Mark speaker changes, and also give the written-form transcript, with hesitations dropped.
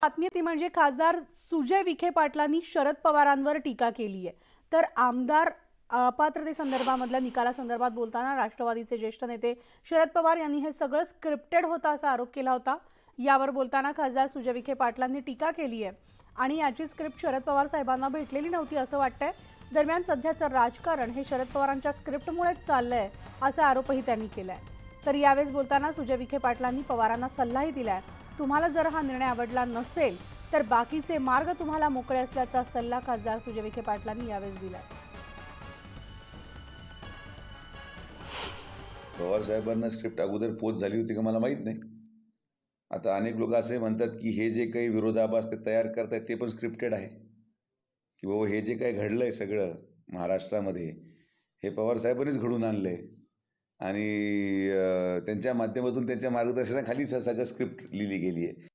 Speaker 1: बातमी ती म्हणजे खासदार सुजय विखे पाटलांनी शरद पवारांवर टीका केली आहे। तर आमदार अपात्रतेसंदर्भामधल्या निकालासंदर्भात बोलताना राष्ट्रवादीचे ज्येष्ठ नेते शरद पवार यांनी हे सगळं स्क्रिप्टेड होतं असा आरोप केला होता। यावर बोलताना खासदार सुजय विखे पाटलांनी टीका केली आहे आणि याची स्क्रिप्ट शरद पवार साहेबांना भेटलेली नव्हती असं वाटतंय। दरम्यान सध्याचं राजकारण हे शरद पवारांच्या स्क्रिप्टमुळेच चाललंय असा आरोपही त्यांनी केलाय। तर यावेळेस बोलताना सुजय विखे पाटलांनी पवारांना सल्लाही दिलाय, तुम्हाला जर हा निर्णय आवडला नसेल तर बाकीचे मार्ग तुम्हाला मोकळे असल्याचा सल्ला खासदार सुजय विखे पाटलांनी यावेळेस दिलाय।
Speaker 2: पवार साहेबांना स्क्रिप्ट अगोदर पोच झाली होती का मला माहित नाही। आता अनेक लोक असे म्हणतात की हे जे काही विरोधाभास ते तयार करतायत ते पण स्क्रिप्टेड आहे, की बाबा हे जे काही घडलंय सगळं महाराष्ट्रामध्ये हे पवार साहेबांनीच घडून आणलंय आणि त्यांच्या माध्यमातून त्यांच्या मार्गदर्शनाखालीच सगळं स्क्रिप्ट लिहिली गेली आहे।